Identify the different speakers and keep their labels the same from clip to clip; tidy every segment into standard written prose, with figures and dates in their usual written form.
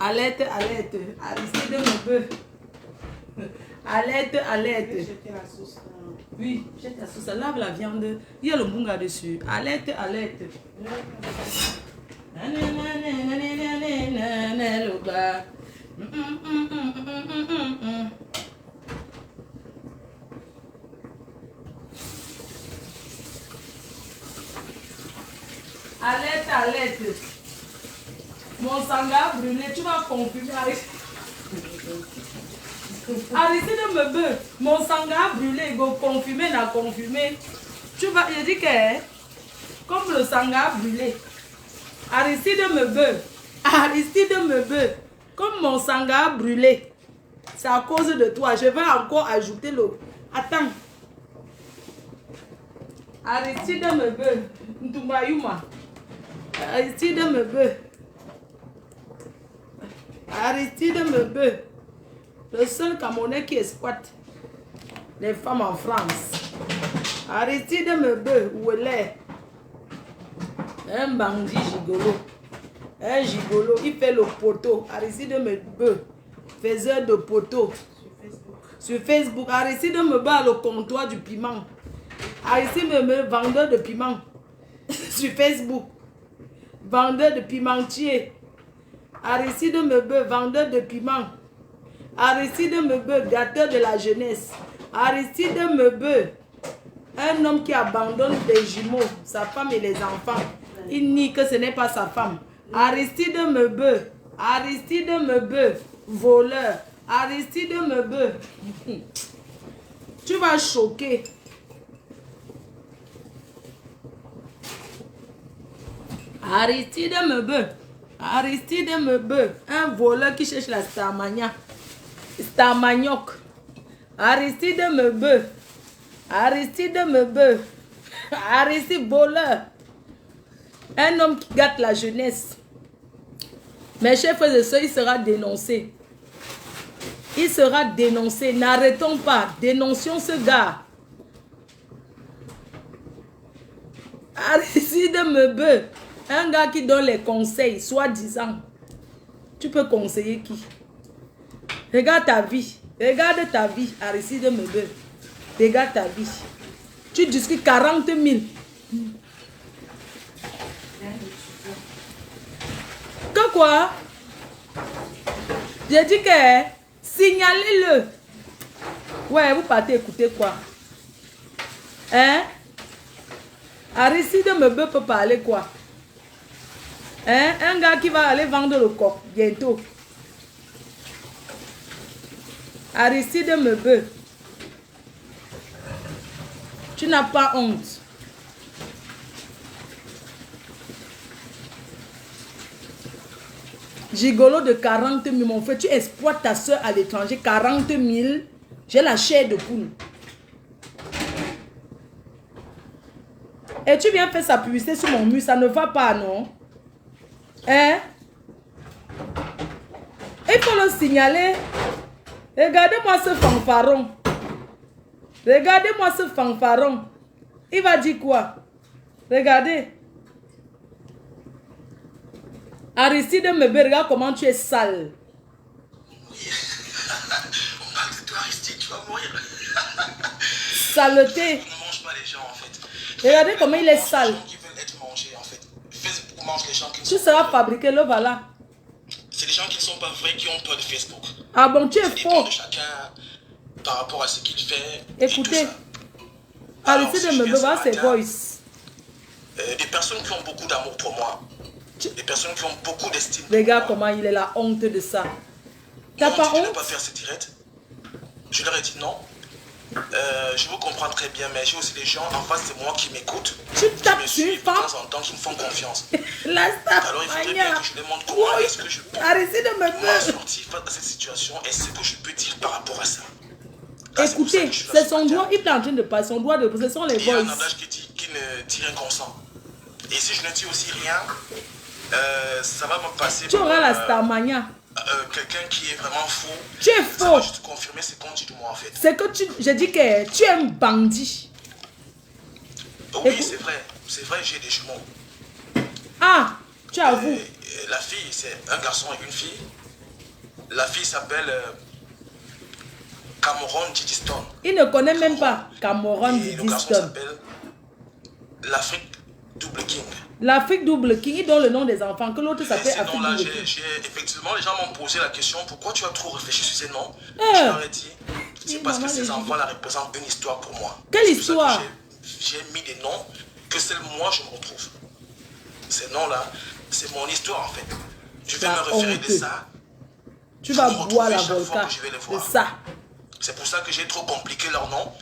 Speaker 1: Alerte, alerte. Aristide Mebe. Alerte, alerte.
Speaker 2: Jeter la sauce.
Speaker 1: Oui, jette la sauce. Lave la viande. Il y a le bunga dessus. Alerte, alerte. Alerte, alerte. Mon sang a brûlé. Tu vas confirmer. Aristide Mebe, mon sang a brûlé. Il va confirmer, n'a confirmé. Tu vas, je dis que, comme le sang a brûlé. Aristide Mebe, comme mon sang a brûlé. C'est à cause de toi. Je vais encore ajouter l'eau. Attends. Aristide Mebe, Ntumbayuma. Aristide Mebe. Aristide Mebe. Le seul Camerounais qui exploite les femmes en France. Aristide Mebe, où elle est? Un bandit gigolo. Un gigolo, il fait le poteau. Aristide Mebe, faiseur de poteau. Sur Facebook. Aristide Mebe a le comptoir du piment. Aristide Mebe, vendeur de piment. Sur Facebook. Vendeur de pimentier. Aristide Mebe, vendeur de piment. Aristide Mebe, gâteur de la jeunesse. Aristide Mebe, un homme qui abandonne des jumeaux, sa femme et les enfants. Il nie que ce n'est pas sa femme. Aristide Mebe, voleur. Aristide Mebe, tu vas choquer. Aristide Mebe, un voleur qui cherche la Starmania. Starmaniok. Aristide Mebe, Aristide voleur. Un homme qui gâte la jeunesse. Mes chers frères et sœurs, il sera dénoncé. Il sera dénoncé. N'arrêtons pas. Dénoncions ce gars. Aristide Mebe, un gars qui donne les conseils, soi-disant. Tu peux conseiller qui? Regarde ta vie. Regarde ta vie, Aristide Mebe. Regarde ta vie. Tu discutes 40 000. Que quoi? J'ai dit que signalez-le. Ouais, vous partez écouter quoi? Hein? Aristide Mebe peut parler quoi? Hein? Un gars qui va aller vendre le coq bientôt. Aristide Mebe. Tu n'as pas honte. Gigolo de 40 000, mon frère. Tu exploites ta soeur à l'étranger. 40 000. J'ai la chair de poule. Et tu viens faire sa publicité sur mon mur. Ça ne va pas, non? Hein? Il faut le signaler. Regardez-moi ce fanfaron. Regardez-moi ce fanfaron. Il va dire quoi? Regardez. Aristide Mebe, regarde comment tu es sale.
Speaker 3: On parle de toi, Aristide, tu vas mourir.
Speaker 1: Saleté.
Speaker 3: On ne mange pas les gens, en fait.
Speaker 1: Regardez comment il est sale.
Speaker 3: Les gens qui veulent être mangés, en fait. Facebook mange les gens qui ne
Speaker 1: Tu
Speaker 3: sont
Speaker 1: seras
Speaker 3: pas
Speaker 1: fabriqué, le voilà.
Speaker 3: C'est les gens qui ne sont pas vrais qui ont peur de Facebook.
Speaker 1: Ah bon, tu es
Speaker 3: Ça dépend
Speaker 1: faux.
Speaker 3: de chacun par rapport à ce qu'il fait.
Speaker 1: Écoutez.
Speaker 3: Et tout ça. Alors,
Speaker 1: Aristide
Speaker 3: si je
Speaker 1: Mebe,
Speaker 3: viens
Speaker 1: va
Speaker 3: ce
Speaker 1: ses
Speaker 3: matin,
Speaker 1: voice.
Speaker 3: des personnes qui ont beaucoup d'amour pour moi. Des personnes qui ont beaucoup d'estime pour
Speaker 1: Regarde
Speaker 3: moi.
Speaker 1: comment il est la honte de ça. T'as
Speaker 3: Ils
Speaker 1: pas
Speaker 3: m'ont dit de ne
Speaker 1: honte?
Speaker 3: pas faire ce direct. Je leur ai dit non. Je vous comprends très bien, mais j'ai aussi des gens en face de moi qui m'écoutent.
Speaker 1: Tu tapes
Speaker 3: qui me
Speaker 1: sur une
Speaker 3: suivent de
Speaker 1: femme?
Speaker 3: temps en temps, qui me font confiance.
Speaker 1: La
Speaker 3: Alors il faudrait bien
Speaker 1: Starmania.
Speaker 3: que je demande comment est-ce que je peux
Speaker 1: Aristide
Speaker 3: m'en
Speaker 1: Mebe.
Speaker 3: sortir face à cette situation et ce que je peux dire par rapport à ça. Là, c'est pour ça
Speaker 1: Écoutez,
Speaker 3: que je suis là
Speaker 1: c'est
Speaker 3: ce
Speaker 1: son
Speaker 3: matin.
Speaker 1: doigt. Il est en train de passer son doigt de. Ce sont les
Speaker 3: Il y a un
Speaker 1: voice.
Speaker 3: adage qui dit qu'il ne dit rien consent. Et si je ne dis aussi rien, ça va me passer
Speaker 1: Tu
Speaker 3: pour
Speaker 1: auras la Starmania.
Speaker 3: quelqu'un qui est vraiment faux.
Speaker 1: Tu es
Speaker 3: Ça va
Speaker 1: faux.
Speaker 3: juste confirmer ce qu'on dit de moi en fait.
Speaker 1: C'est que tu. Je dis que tu es un bandit.
Speaker 3: Oui,
Speaker 1: Écoute.
Speaker 3: c'est vrai, j'ai des jumeaux.
Speaker 1: Ah, tu avoues.
Speaker 3: La fille, c'est un garçon et une fille. La fille s'appelle Cameron Didiston.
Speaker 1: Il ne connaît même pas Cameron
Speaker 3: Et le garçon
Speaker 1: Didiston.
Speaker 3: s'appelle l'Afrique Double King.
Speaker 1: L'Afrique Double King, il donne le nom des enfants, que l'autre
Speaker 3: Et
Speaker 1: s'appelle
Speaker 3: ces
Speaker 1: Afrique
Speaker 3: noms-là,
Speaker 1: Double King.
Speaker 3: effectivement, les gens m'ont posé la question, pourquoi tu as trop réfléchi sur ces noms?
Speaker 1: Eh.
Speaker 3: Je leur ai dit, c'est
Speaker 1: Oui,
Speaker 3: parce que
Speaker 1: maman,
Speaker 3: ces
Speaker 1: les
Speaker 3: enfants-là représentent une histoire pour moi.
Speaker 1: Quelle
Speaker 3: C'est pour ça que
Speaker 1: histoire?
Speaker 3: j'ai mis des noms que seul moi je me retrouve. Ces noms-là, c'est mon histoire en fait. Je vais
Speaker 1: La
Speaker 3: me référer
Speaker 1: honte.
Speaker 3: de ça.
Speaker 1: Tu
Speaker 3: Pour
Speaker 1: vas
Speaker 3: me
Speaker 1: boire
Speaker 3: retrouver
Speaker 1: la
Speaker 3: chaque fois
Speaker 1: volca
Speaker 3: que je vais les
Speaker 1: de
Speaker 3: voir.
Speaker 1: ça.
Speaker 3: C'est pour ça que j'ai trop compliqué leur nom.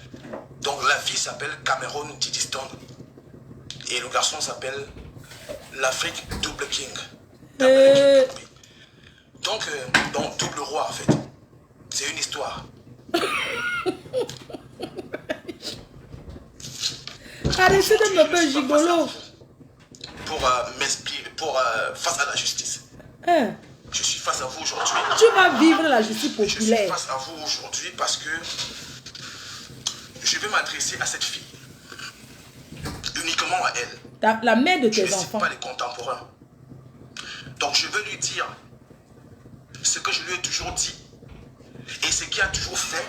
Speaker 3: Donc la fille s'appelle Cameron Didiston. Et le garçon s'appelle l'Afrique Double King. Donc double roi en fait. C'est une histoire.
Speaker 1: Arrêtez de me faire gigolo.
Speaker 3: Pour m'expliquer, face à la justice.
Speaker 1: Hein?
Speaker 3: Je suis face à vous aujourd'hui.
Speaker 1: Tu vas vivre la justice
Speaker 3: Je suis
Speaker 1: populaire.
Speaker 3: face à vous aujourd'hui parce que je vais m'adresser à cette fille. Uniquement à elle.
Speaker 1: La mère de
Speaker 3: Je ne
Speaker 1: tes
Speaker 3: cite
Speaker 1: enfants.
Speaker 3: pas les contemporains. Donc je veux lui dire ce que je lui ai toujours dit et ce qui a toujours fait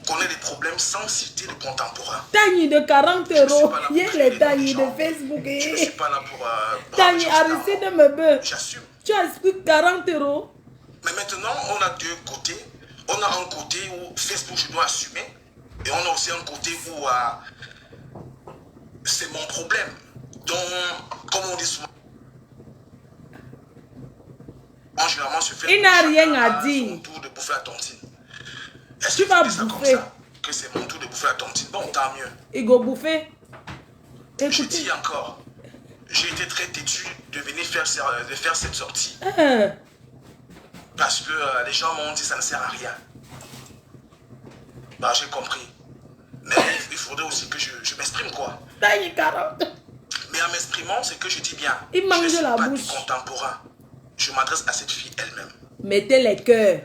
Speaker 3: qu'on ait des problèmes sans citer les contemporains.
Speaker 1: Tagni de 40
Speaker 3: Je ne suis
Speaker 1: euros.
Speaker 3: pas là
Speaker 1: Il y a
Speaker 3: pour
Speaker 1: les
Speaker 3: critiquer
Speaker 1: tagni
Speaker 3: les
Speaker 1: de
Speaker 3: gens.
Speaker 1: Facebook.
Speaker 3: Je ne suis pas là pour...
Speaker 1: Tagni, arrêtez de me beurre.
Speaker 3: J'assume.
Speaker 1: Tu as expliqué 40 euros.
Speaker 3: Mais maintenant, on a deux côtés. On a un côté où Facebook, je dois assumer. Et on a aussi un côté où c'est mon problème. Donc, comme on dit souvent, généralement, se fait
Speaker 1: Il n'a rien à dire.
Speaker 3: son tour de bouffer la tontine. Est-ce
Speaker 1: Tu
Speaker 3: que
Speaker 1: vas
Speaker 3: tu dis ça comme
Speaker 1: bouffer.
Speaker 3: ça, que c'est mon tour de bouffer la tontine? Bon, tant mieux.
Speaker 1: Il go bouffer.
Speaker 3: Je
Speaker 1: Écoutez.
Speaker 3: dis encore, j'ai été très têtu de venir faire cette sortie.
Speaker 1: Hein?
Speaker 3: Parce que les gens m'ont dit ça ne sert à rien. Bah, j'ai compris. Mais il faudrait aussi que je m'exprime, quoi.
Speaker 1: Tagni 40.
Speaker 3: Mais en m'exprimant, c'est que je dis bien.
Speaker 1: Il mange
Speaker 3: je ne suis
Speaker 1: la
Speaker 3: pas
Speaker 1: bouche.
Speaker 3: contemporain. Je m'adresse à cette fille elle-même.
Speaker 1: Mettez les cœurs.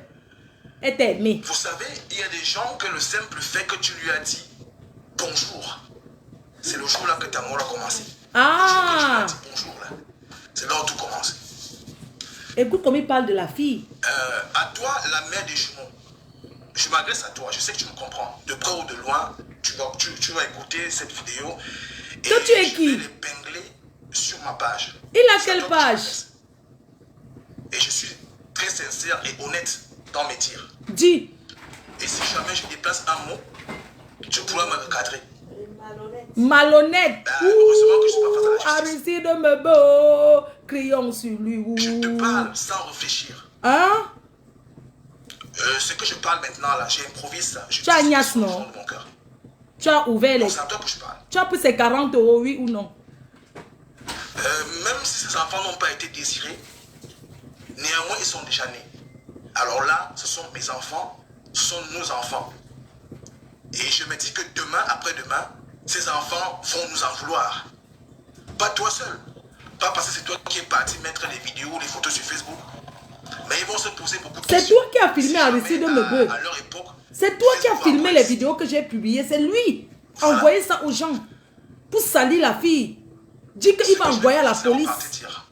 Speaker 1: Elle t'a aimé.
Speaker 3: Vous savez, il y a des gens que le simple fait que tu lui as dit bonjour, c'est le jour-là que ta mort a commencé.
Speaker 1: Ah!
Speaker 3: Le jour où tu lui as dit bonjour, là. C'est là où tout commence.
Speaker 1: Écoute comme il parle de la fille.
Speaker 3: À toi, la mère des jumeaux. Je m'adresse à toi, je sais que tu me comprends. De près ou de loin, tu vas écouter cette vidéo. Et
Speaker 1: Toi, tu es
Speaker 3: je
Speaker 1: qui?
Speaker 3: vais l'épingler sur ma page.
Speaker 1: Il a
Speaker 3: C'est à
Speaker 1: quelle
Speaker 3: toi que je
Speaker 1: page?
Speaker 3: m'adresse. Et je suis très sincère et honnête dans mes tirs.
Speaker 1: Dis.
Speaker 3: Et si jamais je déplace un mot, tu pourras me recadrer.
Speaker 1: Malhonnête.
Speaker 3: Heureusement que je suis pas face à la justice.
Speaker 1: Arrêtez de me beurre. Crions sur lui. Ouh.
Speaker 3: Je te parle sans réfléchir.
Speaker 1: Hein?
Speaker 3: Ce que je parle maintenant, là, j'improvise ça. Je
Speaker 1: Tu as
Speaker 3: dis
Speaker 1: Agnès,
Speaker 3: ça au
Speaker 1: non?
Speaker 3: fond de mon cœur.
Speaker 1: Tu as ouvert les...
Speaker 3: Donc c'est à toi que je parle.
Speaker 1: Tu as pris ces 40 euros, oui ou non?
Speaker 3: Même si ces enfants n'ont pas été désirés, néanmoins ils sont déjà nés. Alors là, ce sont mes enfants, ce sont nos enfants. Et je me dis que demain, après-demain, ces enfants vont nous en vouloir. Pas toi seul. Pas parce que c'est toi qui es parti mettre les vidéos, les photos sur Facebook. Mais ils vont se poser beaucoup de
Speaker 1: C'est
Speaker 3: questions.
Speaker 1: toi qui as filmé Aristide Mebe.
Speaker 3: À leur époque,
Speaker 1: C'est toi qui as
Speaker 3: Facebook
Speaker 1: filmé
Speaker 3: envoyait-
Speaker 1: les vidéos que j'ai publiées. C'est lui.
Speaker 3: Voilà.
Speaker 1: Envoyez ça aux gens. Pour salir la fille. Dis qu'il va envoyer à la
Speaker 3: C'est ce que je vais
Speaker 1: police.
Speaker 3: te dire.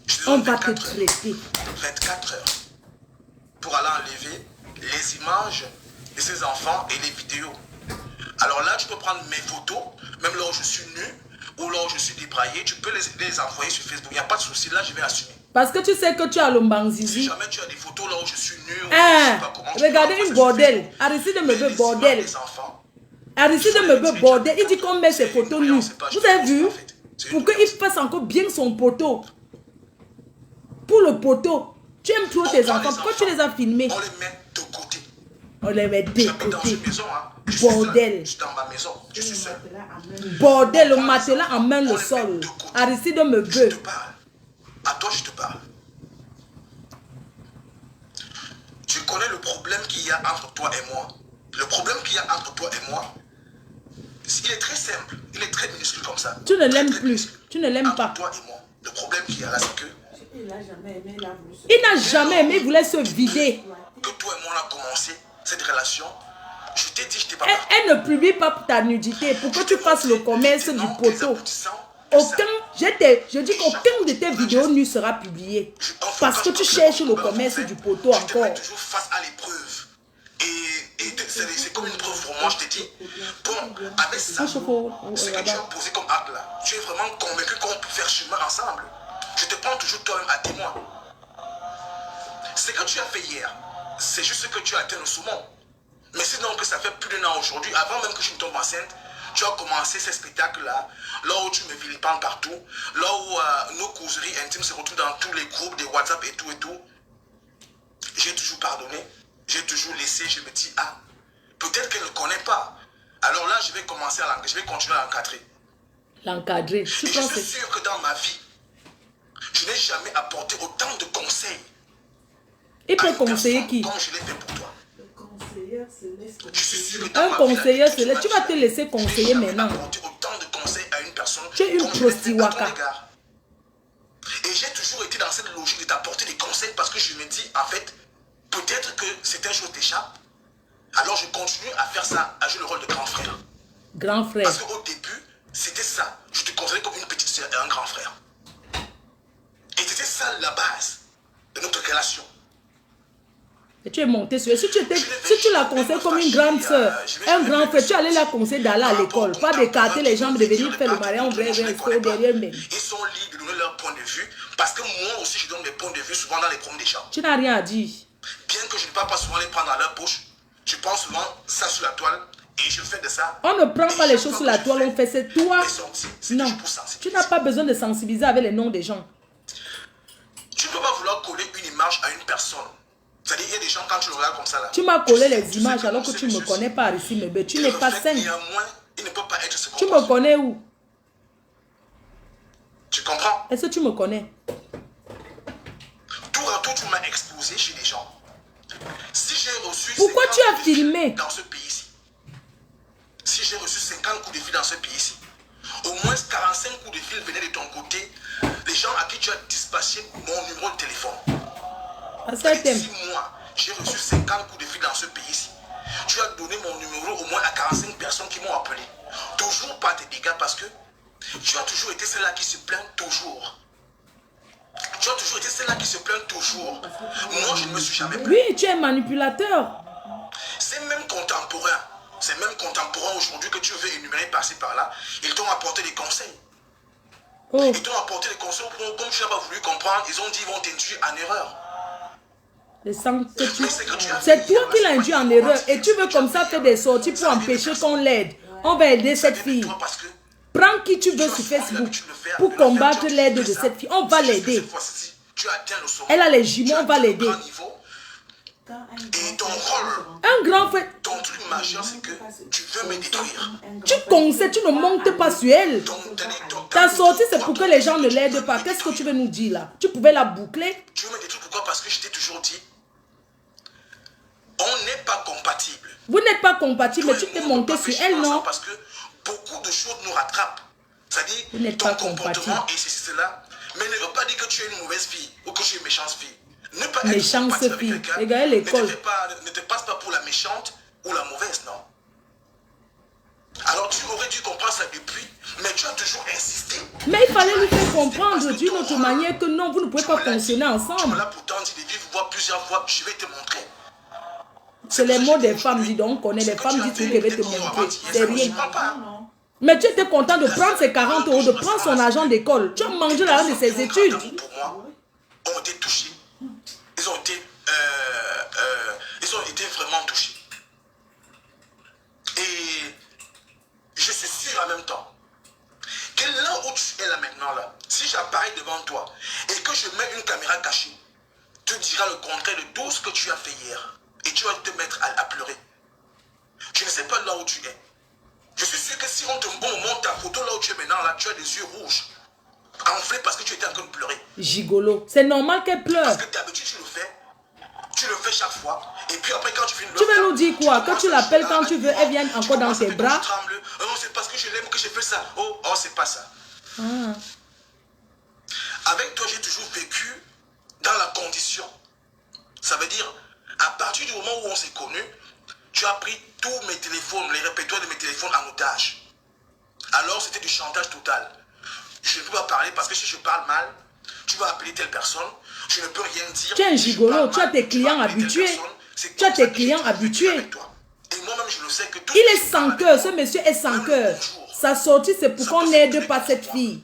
Speaker 3: Je te
Speaker 1: On
Speaker 3: donne
Speaker 1: va te
Speaker 3: 24 heures.
Speaker 1: traiter.
Speaker 3: 24 heures pour aller enlever les images de ces enfants et les vidéos. Alors là, tu peux prendre mes photos, même là où je suis nu ou là où je suis débraillé, tu peux les envoyer sur Facebook. Il n'y a pas de souci, là je vais assumer.
Speaker 1: Parce que tu sais que tu as le
Speaker 3: Si
Speaker 1: Mbanzizi.
Speaker 3: jamais tu as des photos là où je suis nu, ou je
Speaker 1: Hein?
Speaker 3: sais pas comment, tu peux
Speaker 1: Regardez
Speaker 3: l'envoyer
Speaker 1: une
Speaker 3: sur
Speaker 1: bordel.
Speaker 3: Facebook.
Speaker 1: Aristide
Speaker 3: Mais
Speaker 1: Mebe
Speaker 3: les
Speaker 1: bordel.
Speaker 3: images des enfants,
Speaker 1: Aristide Mebe bordel. Il dit qu'on met ses
Speaker 3: C'est une
Speaker 1: photos nues.
Speaker 3: nuance, c'est pas-
Speaker 1: Vous avez vu?
Speaker 3: en fait. C'est une
Speaker 1: Pour qu'il
Speaker 3: nuance.
Speaker 1: fasse encore bien son poteau. Pour le poteau. Tu aimes trop
Speaker 3: On
Speaker 1: tes
Speaker 3: prend
Speaker 1: enfants.
Speaker 3: les
Speaker 1: Pourquoi tu
Speaker 3: enfants,
Speaker 1: les as filmés?
Speaker 3: on les met de côté.
Speaker 1: On les met de
Speaker 3: J'habite dans
Speaker 1: côté.
Speaker 3: une maison, hein. Je suis
Speaker 1: Bordel.
Speaker 3: seul. Je suis dans ma maison, je suis seul.
Speaker 1: Bordel, le
Speaker 3: On prend les
Speaker 1: matelas
Speaker 3: enfants,
Speaker 1: en main
Speaker 3: on
Speaker 1: le
Speaker 3: les
Speaker 1: sol.
Speaker 3: met de côté.
Speaker 1: Aristide
Speaker 3: Je
Speaker 1: Mebe.
Speaker 3: te parle. À toi, je te parle. Tu connais le problème qu'il y a entre toi et moi. Le problème qu'il y a entre toi et moi, il est très simple. Il est très minuscule comme ça.
Speaker 1: Tu ne l'aimes
Speaker 3: Très
Speaker 1: plus.
Speaker 3: minuscule.
Speaker 1: Tu ne l'aimes
Speaker 3: Entre
Speaker 1: pas.
Speaker 3: toi et moi, le problème qu'il y a là, c'est que
Speaker 1: Il n'a jamais aimé, il voulait se vider.
Speaker 3: toi et moi, on a commencé cette relation. Je t'ai dit, je t'ai pas
Speaker 1: Elle ne publie pas pour ta nudité, pour que tu fasses le commerce du poteau. Aucun, je dis qu'aucun de tes vidéos nues sera publié.
Speaker 3: En
Speaker 1: parce que tu cherches le commerce du poteau
Speaker 3: je te
Speaker 1: encore.
Speaker 3: mets toujours face à l'épreuve. Et c'est comme une preuve pour moi, je te dis. Bon, avec ça, ce que tu as posé comme acte là, tu es vraiment convaincu qu'on peut faire chemin ensemble. Je te prends toujours toi-même à témoin. Ce que tu as fait hier, c'est juste que tu as atteint le saumon. Mais sinon que ça fait plus d'un an aujourd'hui, avant même que je me tombe enceinte, tu as commencé ces spectacles-là, là où tu me vilipends partout, là où nos causeries intimes se retrouvent dans tous les groupes, des WhatsApp et tout et tout. J'ai toujours pardonné, j'ai toujours laissé, je me dis, ah, peut-être qu'elle ne connaît pas. Alors là, je vais commencer à je vais continuer à l'encadrer.
Speaker 1: L'encadrer.
Speaker 3: Et je suis sûr que dans ma vie, je n'ai jamais apporté autant de conseils.
Speaker 1: Il peut conseiller qui?
Speaker 3: Comme je l'ai fait pour toi.
Speaker 1: Un conseiller, tu vas te laisser conseiller maintenant.
Speaker 3: Autant de conseils à une personne.
Speaker 1: Tu es une prostiwaka.
Speaker 3: Et j'ai toujours été dans cette logique de t'apporter des conseils parce que je me dis, en fait, peut-être que certaines choses t'échappent. Alors je continue à faire ça, à jouer le rôle de grand frère.
Speaker 1: Grand frère.
Speaker 3: Parce qu'au début, c'était ça. Je te considérais comme une petite soeur et un grand frère. Et c'était ça la base de notre relation.
Speaker 1: Et tu es monté sur elle. Si tu la conseilles comme une grande soeur, un grand frère, tu allais la conseiller d'aller à l'école. Pas d'écarter les jambes, de venir faire le mariage, on va rester derrière même.
Speaker 3: Ils sont libres de donner leur point de vue. Parce que moi aussi, je donne mes points de vue souvent dans les problèmes des gens.
Speaker 1: Tu n'as rien à dire.
Speaker 3: Bien que je ne peux pas souvent les prendre dans leur poche, je prends souvent ça sur la toile et je fais de ça.
Speaker 1: On ne prend pas les choses sur la toile, on fait c'est toi. Non, tu n'as pas besoin de sensibiliser avec les noms des gens.
Speaker 3: Tu ne peux pas vouloir coller une image à une personne. C'est-à-dire, il y a des gens, quand tu le regardes comme ça, là,
Speaker 1: tu m'as collé les images alors que tu ne me connais pas ici, bébé. Tu n'es pas saine.
Speaker 3: Il ne peut pas être ce qu'on
Speaker 1: Tu me connais où?
Speaker 3: Tu comprends?
Speaker 1: Est-ce que tu me connais?
Speaker 3: Tour à tour, tu m'as exposé chez des gens. Si j'ai reçu...
Speaker 1: Pourquoi tu as filmé?
Speaker 3: Dans ce pays-ci. Si j'ai reçu 50 coups de fil dans ce pays-ci, au moins 45 coups de fil venaient de ton côté, les gens à qui tu as dispatché mon numéro de téléphone. Si moi, j'ai reçu 50 coups de fil dans ce pays-ci, tu as donné mon numéro au moins à 45 personnes qui m'ont appelé. Toujours pas tes dégâts parce que tu as toujours été celle-là qui se plaint toujours. Tu as toujours été celle-là qui se plaint toujours. Moi, je ne me suis jamais plaint.
Speaker 1: Oui, tu es manipulateur.
Speaker 3: C'est même contemporain. C'est même contemporain aujourd'hui que tu veux énumérer par-ci par-là. Ils t'ont apporté des conseils.
Speaker 1: Oh.
Speaker 3: Ils t'ont apporté des conseils. Comme tu n'as pas voulu comprendre, ils ont dit qu'ils vont t'induire en erreur.
Speaker 1: C'est toi qui l'as induit en erreur. Et tu veux comme ça faire des sorties pour empêcher qu'on l'aide. On va aider cette fille. Prends qui tu veux sur Facebook pour combattre l'aide de cette fille. On va l'aider. Elle a les jumeaux, on va l'aider.
Speaker 3: Et ton rôle,
Speaker 1: un grand frère,
Speaker 3: ton truc majeur, c'est que tu veux me détruire.
Speaker 1: Tu conseilles, tu ne montes pas sur elle. Ta sortie, c'est pour que les gens ne l'aident pas. Qu'est-ce que tu veux nous dire là? Tu pouvais la boucler.
Speaker 3: Tu veux me détruire pourquoi? Parce que je t'ai toujours dit, on n'est pas compatible.
Speaker 1: Vous n'êtes pas compatible, mais tu t'es monté sur elle, non?
Speaker 3: Parce que beaucoup de choses nous rattrapent. C'est-à-dire, ton comportement et cela. Mais ne veut pas dire que tu es une mauvaise fille ou que tu es une méchante fille. Ne pas être compatible avec quelqu'un. Ne te passe pas pour la méchante ou la mauvaise, non. Alors tu aurais dû comprendre ça depuis, mais tu as toujours insisté.
Speaker 1: Mais il fallait lui faire comprendre d'une autre manière que non, vous ne pouvez pas fonctionner ensemble.
Speaker 3: Tu me l'as pourtant dit de vivre voir plusieurs fois, je vais te montrer.
Speaker 1: C'est les mots des femmes, dis donc, on connaît les femmes, disent que je vais te montrer. C'est rien. Mais tu étais content de prendre ses 40 €, de prendre son argent d'école. Tu as mangé l'argent de ses études.
Speaker 3: Pour moi, ont été touchés. Ils ont été vraiment touchés. Et je suis sûr en même temps que là où tu es là maintenant, là, si j'apparais devant toi et que je mets une caméra cachée, tu diras le contraire de tout ce que tu as fait hier. Et tu vas te mettre à pleurer. Je ne sais pas là où tu es. Je suis sûr que si on te montre ta photo là où tu es maintenant, là, tu as des yeux rouges. Enflés parce que tu étais en train de pleurer.
Speaker 1: Gigolo. C'est normal qu'elle pleure.
Speaker 3: Parce que d'habitude tu le fais. Tu le fais chaque fois. Et puis après quand tu finis
Speaker 1: tu veux nous dire quoi? Que tu l'appelles quand tu veux, elle vient encore dans tes bras.
Speaker 3: Oh, c'est parce que je l'aime que j'ai fait ça. Oh, c'est pas ça. Avec toi, j'ai toujours vécu dans la condition. Ça veut dire, à partir du moment où on s'est connus, tu as pris tous mes téléphones, les répertoires de mes téléphones en otage. Alors c'était du chantage total. Je ne peux pas parler parce que si je parle mal, tu vas appeler telle personne. je ne peux rien dire.
Speaker 1: Tu es un gigolo, tu as tes
Speaker 3: Tu
Speaker 1: clients
Speaker 3: vas appeler telle
Speaker 1: habitués.
Speaker 3: personne, c'est
Speaker 1: Tu as
Speaker 3: comme ça
Speaker 1: tes
Speaker 3: que
Speaker 1: clients
Speaker 3: j'ai vécu
Speaker 1: habitués.
Speaker 3: avec toi. Et moi-même, je le sais que tout
Speaker 1: Il
Speaker 3: ce
Speaker 1: est
Speaker 3: qui
Speaker 1: sans
Speaker 3: parle
Speaker 1: cœur,
Speaker 3: avec
Speaker 1: ce
Speaker 3: moi,
Speaker 1: monsieur est sans
Speaker 3: même
Speaker 1: cœur.
Speaker 3: bonjour,
Speaker 1: Sa sortie, c'est pour
Speaker 3: ça
Speaker 1: qu'on
Speaker 3: peut
Speaker 1: n'aide
Speaker 3: fonctionner
Speaker 1: pas
Speaker 3: pour
Speaker 1: cette
Speaker 3: moi.
Speaker 1: fille.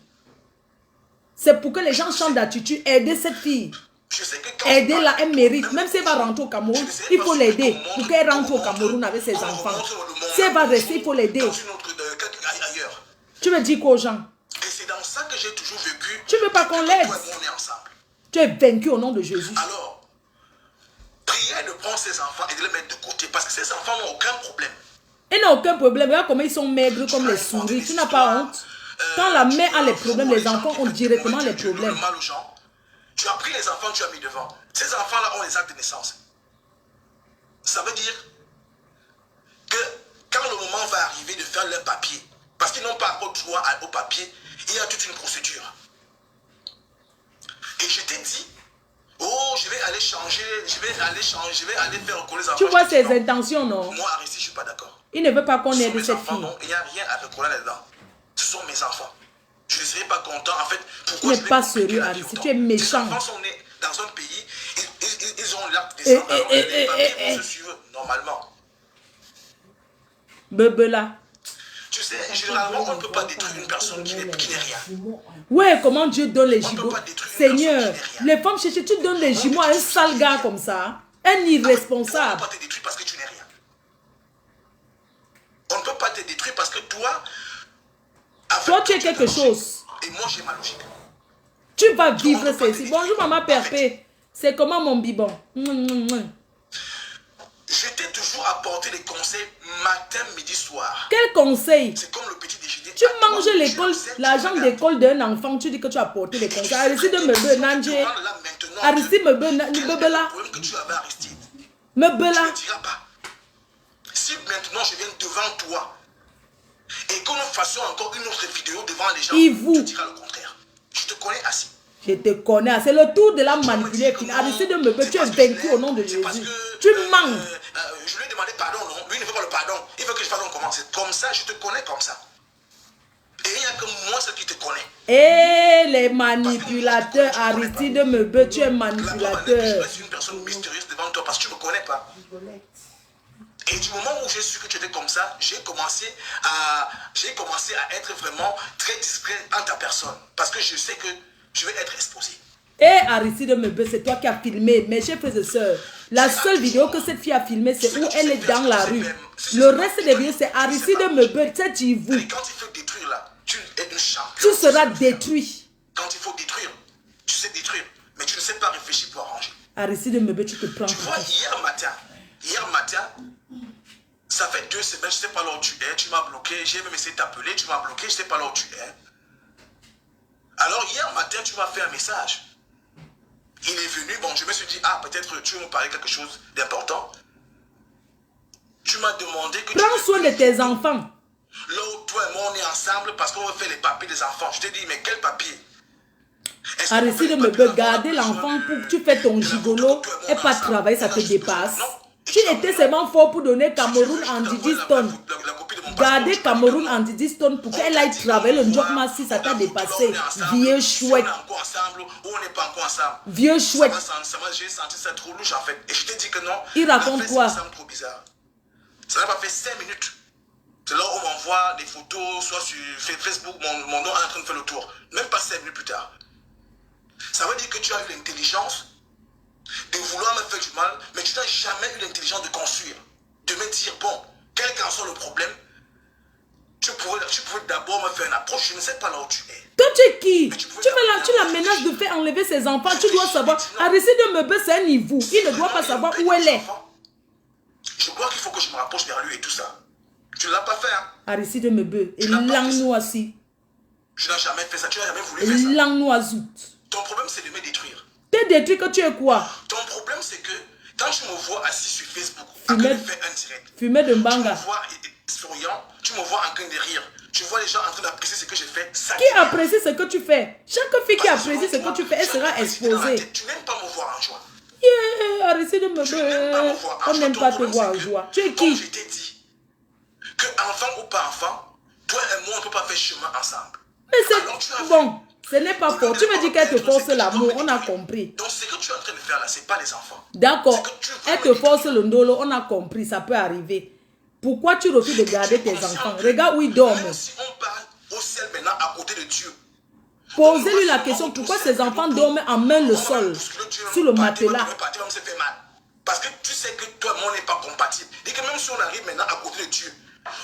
Speaker 1: C'est pour que les gens changent d'attitude. Aider cette fille.
Speaker 3: Je sais que quand
Speaker 1: Aider-la,
Speaker 3: je
Speaker 1: elle
Speaker 3: parle,
Speaker 1: mérite. Même
Speaker 3: le
Speaker 1: si elle va
Speaker 3: bonjour,
Speaker 1: rentrer au Cameroun,
Speaker 3: je ne sais
Speaker 1: il
Speaker 3: pas
Speaker 1: faut
Speaker 3: suffire
Speaker 1: l'aider.
Speaker 3: qu'on
Speaker 1: Pour
Speaker 3: montre-
Speaker 1: qu'elle
Speaker 3: qu'on
Speaker 1: rentre au
Speaker 3: montre-
Speaker 1: Cameroun avec ses
Speaker 3: qu'on
Speaker 1: enfants.
Speaker 3: remonte le monde,
Speaker 1: Si elle va
Speaker 3: le
Speaker 1: rester, il
Speaker 3: bonjour
Speaker 1: faut l'aider.
Speaker 3: dans une autre, ailleurs.
Speaker 1: Tu veux dire quoi aux gens?
Speaker 3: Et c'est dans ça que j'ai toujours vécu.
Speaker 1: Tu veux pas qu'on
Speaker 3: depuis que
Speaker 1: l'aide?
Speaker 3: toi et moi, on est ensemble.
Speaker 1: Tu es vaincu au nom de Jésus.
Speaker 3: Alors, priez de prendre ses enfants et de les mettre de côté parce que ces enfants n'ont aucun problème.
Speaker 1: Elle n'a aucun problème. Regarde comment ils sont maigres comme les souris. Tu n'as pas honte. Quand la mère a les problèmes, les enfants ont directement les problèmes.
Speaker 3: Le mal aux gens. Tu as pris les enfants, tu as mis devant. Ces enfants-là ont les actes de naissance. Ça veut dire que quand le moment va arriver de faire leur papier, parce qu'ils n'ont pas encore droit au papier, il y a toute une procédure. Et je t'ai dit, oh, je vais aller changer, je vais aller faire recoller les enfants.
Speaker 1: Tu vois
Speaker 3: Je t'ai
Speaker 1: ses
Speaker 3: dit, non.
Speaker 1: intentions, non?
Speaker 3: Moi, Aristide, je ne suis pas d'accord.
Speaker 1: Il ne veut pas qu'on
Speaker 3: Ce sont
Speaker 1: aide
Speaker 3: mes
Speaker 1: cette
Speaker 3: enfants,
Speaker 1: fille.
Speaker 3: non, il n'y a rien à recoller là-dedans. Ce sont mes enfants. Je ne serais pas content. En fait,
Speaker 1: Tu
Speaker 3: pourquoi
Speaker 1: n'es
Speaker 3: je vais
Speaker 1: pas
Speaker 3: compliquer
Speaker 1: sérieux,
Speaker 3: la vie
Speaker 1: Aristide.
Speaker 3: autant?
Speaker 1: Tu es méchant.
Speaker 3: Les enfants sont nés dans un pays, ils ont l'acte de naissance, alors les papiers vont se suivre normalement.
Speaker 1: Bebe là.
Speaker 3: Tu sais, généralement, on ne peut pas détruire une personne qui n'est rien.
Speaker 1: Ouais, comment Dieu donne les
Speaker 3: On ne peut
Speaker 1: jumeaux.
Speaker 3: pas détruire une
Speaker 1: Seigneur,
Speaker 3: personne qui n'est rien.
Speaker 1: les femmes cherchent, tu donnes les jumeaux à un sale gars comme ça. Un
Speaker 3: On ne
Speaker 1: irresponsable.
Speaker 3: peut pas te détruire parce que tu n'es rien. On ne peut pas te détruire parce que toi... avec
Speaker 1: Toi, tu es
Speaker 3: ta
Speaker 1: quelque
Speaker 3: logique,
Speaker 1: chose.
Speaker 3: Et moi, j'ai ma logique.
Speaker 1: Tu vas vivre ceci. Bonjour, maman Perpé. C'est comment mon bibon?
Speaker 3: Je t'ai toujours apporté des conseils matin, midi, soir.
Speaker 1: Quel conseil?
Speaker 3: C'est comme le petit déjeuner.
Speaker 1: Tu manges l'école, l'argent d'école d'un enfant, tu dis que tu as apporté les conseils. Aristide me be nanje. Aristide me be là.
Speaker 3: Le problème que tu avais, Aristide,
Speaker 1: Me be
Speaker 3: tu
Speaker 1: là.
Speaker 3: ne diras pas. Si maintenant je viens devant toi et que nous fassions encore une autre vidéo devant les gens,
Speaker 1: Et vous?
Speaker 3: tu diras le contraire. Je te connais assez.
Speaker 1: Je te connais. C'est le tour de la manipuler. Aristide me be. Tu es vaincu au nom de Jésus. Tu mens.
Speaker 3: Je lui ai demandé pardon, non? Lui, il ne veut pas le pardon. Il veut que je fasse comment? C'est comme ça, je te connais comme ça. Et il n'y a que moi, seul qui te connaît.
Speaker 1: Eh, les manipulateurs. Aristide me be. Tu es
Speaker 3: La preuve en est que je
Speaker 1: manipulateur.
Speaker 3: reste une personne mystérieuse devant toi parce que tu ne me connais pas. Et du moment où j'ai su que tu étais comme ça, j'ai commencé à être vraiment très discret en ta personne. Parce que je sais que je vais être exposé.
Speaker 1: Eh, Aristide me be, c'est toi qui as filmé. Mes chers frères et sœurs, la seule vidéo que cette fille a filmée, c'est où elle est dans la rue. Le reste des vidéos, c'est Aristide me be. C'est vous.
Speaker 3: Et quand il faut détruire là, tu es une championne.
Speaker 1: Tu seras détruit.
Speaker 3: Quand il faut détruire, tu sais détruire. Mais tu ne sais pas réfléchir pour arranger.
Speaker 1: Aristide me be, tu te prends.
Speaker 3: Tu vois, hier matin, ça fait 2 semaines, je ne sais pas là où tu es, tu m'as bloqué, j'ai même essayé de t'appeler, tu m'as bloqué, je ne sais pas là où tu es. Alors hier matin, tu m'as fait un message. Il est venu, bon, je me suis dit, ah, peut-être tu veux me parler quelque chose d'important. Tu m'as demandé que
Speaker 1: Prends soin de tes enfants.
Speaker 3: là où toi et moi on est ensemble parce qu'on veut faire les papiers des enfants. Je t'ai dit, mais quel papier? Est-ce qu'on fait
Speaker 1: Aristide
Speaker 3: les
Speaker 1: me
Speaker 3: papiers
Speaker 1: be,
Speaker 3: des enfants?
Speaker 1: garder l'enfant pour que tu fais ton gigolo et pas travailler, ça te dépasse. Tu étais seulement fort pour donner Cameroun en 10 tonnes. Garder Cameroun en 10 tonnes pour qu'elle aille travailler le job si ça t'a dépassé. Vieux chouette.
Speaker 3: On est encore ensemble ou on n'est pas encore ensemble.
Speaker 1: Vieux chouette.
Speaker 3: J'ai senti ça trop louche en fait. Et je t'ai dit que non.
Speaker 1: Il raconte quoi?
Speaker 3: Ça me semble trop bizarre. Ça n'a pas fait 5 minutes. C'est là où on m'envoie des photos, soit sur Facebook, mon nom est en train de faire le tour. Même pas 5 minutes plus tard. Ça veut dire que tu as eu l'intelligence de vouloir me faire du mal, mais tu n'as jamais eu l'intelligence de construire. De me dire, bon, quel qu'en soit le problème, tu pourrais d'abord me faire une approche, je ne sais pas là où tu es.
Speaker 1: Toi, tu es qui? Tu la menaces de faire enlever ses enfants. Tu dois savoir. Aristide me be, c'est un niveau. Il ne doit pas savoir où elle est.
Speaker 3: Je crois qu'il faut que je me rapproche vers lui et tout ça. Tu ne l'as pas fait, hein?
Speaker 1: Aristide me be. Et langue-nous assis.
Speaker 3: Je n'ai jamais fait ça, tu n'as jamais voulu faire
Speaker 1: Et
Speaker 3: ça.
Speaker 1: langue-nous à zout.
Speaker 3: Ton problème, c'est de me détruire.
Speaker 1: T'es détruit que tu es quoi?
Speaker 3: Ton problème, c'est que quand tu me vois assis sur Facebook, en
Speaker 1: Fumer-
Speaker 3: train de faire un direct,
Speaker 1: Fumer de
Speaker 3: tu me
Speaker 1: mbanga.
Speaker 3: vois souriant, tu me vois en train de rire, tu vois les gens en train d'apprécier ce que j'ai fait. Ça
Speaker 1: Qui apprécie ce que tu fais? Chaque fille qui apprécie ce que tu fais, elle sera exposée.
Speaker 3: Tu n'aimes pas me voir en joie.
Speaker 1: Yeah, Aristide me
Speaker 3: Tu n'aimes pas me
Speaker 1: be.
Speaker 3: voir en
Speaker 1: On
Speaker 3: joie.
Speaker 1: n'aime
Speaker 3: Ton
Speaker 1: pas te
Speaker 3: problème,
Speaker 1: voir en
Speaker 3: c'est que,
Speaker 1: joie. Tu es
Speaker 3: comme je
Speaker 1: qui?
Speaker 3: t'ai dit, que enfant ou pas enfant, toi et moi, on ne peut pas faire chemin ensemble.
Speaker 1: Mais
Speaker 3: Alors, tu as
Speaker 1: c'est
Speaker 3: vu,
Speaker 1: bon. Ce n'est pas fort. Tu veux dire qu'elle te force l'amour, on a compris.
Speaker 3: Donc ce que tu es en train de faire là, c'est pas les enfants.
Speaker 1: D'accord. Elle te force le ndolo, on a compris, ça peut arriver. Pourquoi tu refuses de garder tes enfants? Regarde où ils dorment.
Speaker 3: Même si on parle au ciel maintenant à côté de Dieu.
Speaker 1: Posez-lui la question, pourquoi ces enfants dorment en main le sol, sur le matelas?
Speaker 3: Parce que tu sais que toi et moi, on n'est pas compatible. Et que même si on arrive maintenant à côté de Dieu,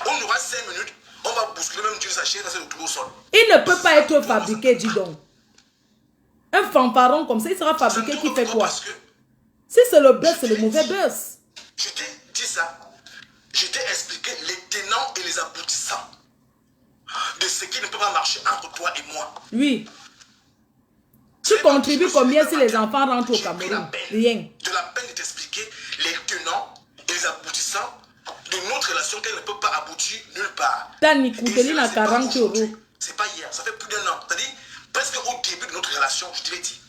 Speaker 3: on aura 5 minutes, on va bousculer même Dieu, sa chair, ça se retrouve au sol.
Speaker 1: Il ne peut pas être fabriqué, dis donc. Un fanfaron comme ça, il sera fabriqué qui fait quoi? Si c'est le buzz, c'est le mauvais buzz.
Speaker 3: Je t'ai dit ça. Je t'ai expliqué les tenants et les aboutissants de ce qui ne peut pas marcher entre toi et moi.
Speaker 1: Oui. Tu contribues combien si les enfants rentrent au Cameroun? Rien.
Speaker 3: De la peine de t'expliquer les tenants et les aboutissants de notre relation qu'elle ne peut pas aboutir nulle part.
Speaker 1: T'as ni coûté à 40 euros.
Speaker 3: C'est pas hier, ça fait plus d'1 an. C'est-à-dire, presque au début de notre relation, je te l'ai dit.